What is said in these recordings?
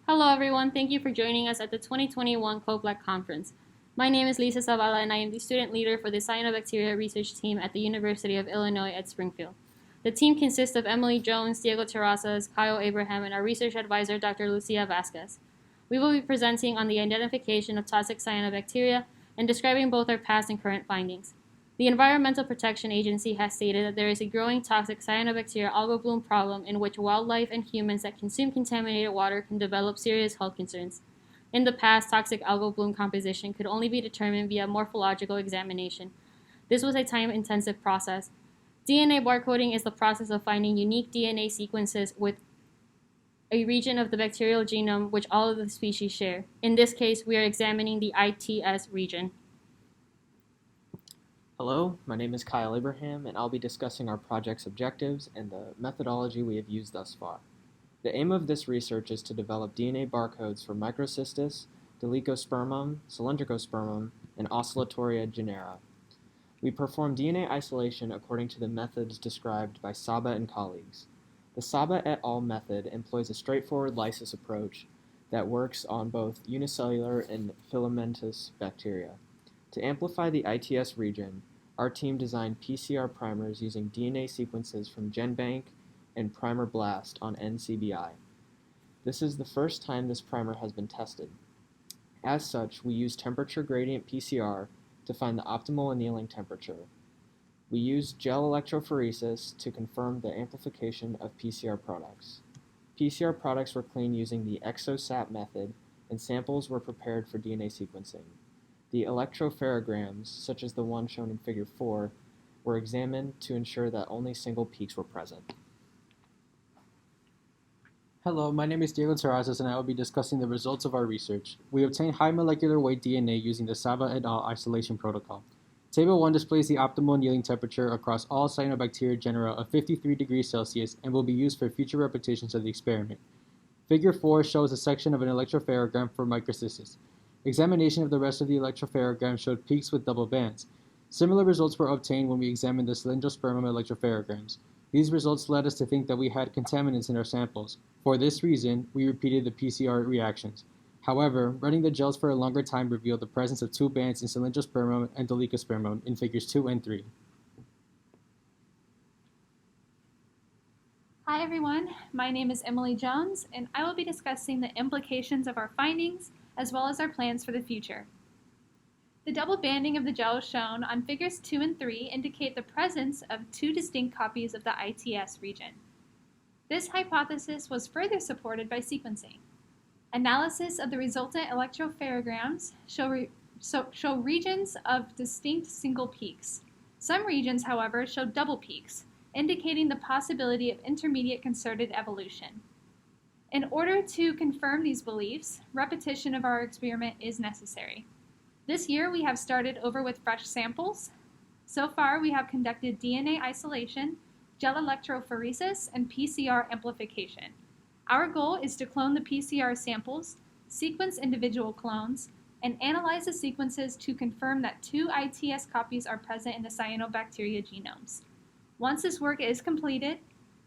Hello everyone, thank you for joining us at the 2021 COPLAC conference. My name is Lisa Zavala and I am the student leader for the Cyanobacteria research team at the University of Illinois at Springfield. The team consists of Emily Jones, Diego Terrazas, Kyle Abraham, and our research advisor, Dr. Lucia Vasquez. We will be presenting on the identification of toxic cyanobacteria and describing both our past and current findings. The Environmental Protection Agency has stated that there is a growing toxic cyanobacteria algal bloom problem in which wildlife and humans that consume contaminated water can develop serious health concerns. In the past, toxic algal bloom composition could only be determined via morphological examination. This was a time-intensive process. DNA barcoding is the process of finding unique DNA sequences with a region of the bacterial genome which all of the species share. In this case, we are examining the ITS region. Hello, my name is Kyle Abraham, and I'll be discussing our project's objectives and the methodology we have used thus far. The aim of this research is to develop DNA barcodes for Microcystis, Dolichospermum, Cylindricospermum, and Oscillatoria genera. We perform DNA isolation according to the methods described by Saba and colleagues. The Saba et al. Method employs a straightforward lysis approach that works on both unicellular and filamentous bacteria. To amplify the ITS region, our team designed PCR primers using DNA sequences from GenBank and Primer Blast on NCBI. This is the first time this primer has been tested. As such, we use temperature gradient PCR to find the optimal annealing temperature. We used gel electrophoresis to confirm the amplification of PCR products. PCR products were cleaned using the ExoSAT method, and samples were prepared for DNA sequencing. The electropherograms, such as the one shown in Figure 4, were examined to ensure that only single peaks were present. Hello, my name is Diego Terrazas and I will be discussing the results of our research. We obtained high molecular weight DNA using the Saba et al. Isolation protocol. Table 1 displays the optimal annealing temperature across all cyanobacteria genera of 53 degrees Celsius and will be used for future repetitions of the experiment. Figure 4 shows a section of an electropherogram for Microcystis. Examination of the rest of the electropherogram showed peaks with double bands. Similar results were obtained when we examined the Cylindrospermum electropherograms. These results led us to think that we had contaminants in our samples. For this reason, we repeated the PCR reactions. However, running the gels for a longer time revealed the presence of two bands in Cylindrospermum and Dolichospermum in Figures 2 and 3. Hi everyone, my name is Emily Jones, and I will be discussing the implications of our findings as well as our plans for the future. The double banding of the gels shown on Figures 2 and 3 indicate the presence of two distinct copies of the ITS region. This hypothesis was further supported by sequencing. Analysis of the resultant electropherograms show regions of distinct single peaks. Some regions, however, show double peaks, indicating the possibility of intermediate concerted evolution. In order to confirm these beliefs, repetition of our experiment is necessary. This year we have started over with fresh samples. So far we have conducted DNA isolation, gel electrophoresis, and PCR amplification. Our goal is to clone the PCR samples, sequence individual clones, and analyze the sequences to confirm that two ITS copies are present in the cyanobacteria genomes. Once this work is completed,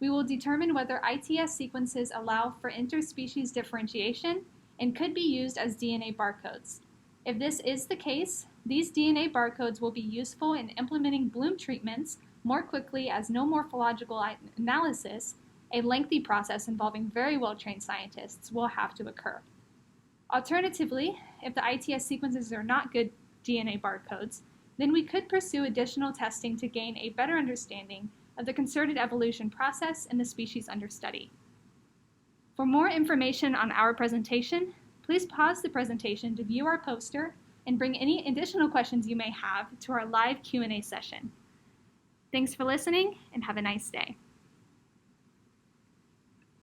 we will determine whether ITS sequences allow for interspecies differentiation and could be used as DNA barcodes. If this is the case, these DNA barcodes will be useful in implementing bloom treatments more quickly as no morphological analysis, a lengthy process involving very well-trained scientists, will have to occur. Alternatively, if the ITS sequences are not good DNA barcodes, then we could pursue additional testing to gain a better understanding of the concerted evolution process in the species under study. For more information on our presentation, please pause the presentation to view our poster and bring any additional questions you may have to our live Q&A session. Thanks for listening and have a nice day.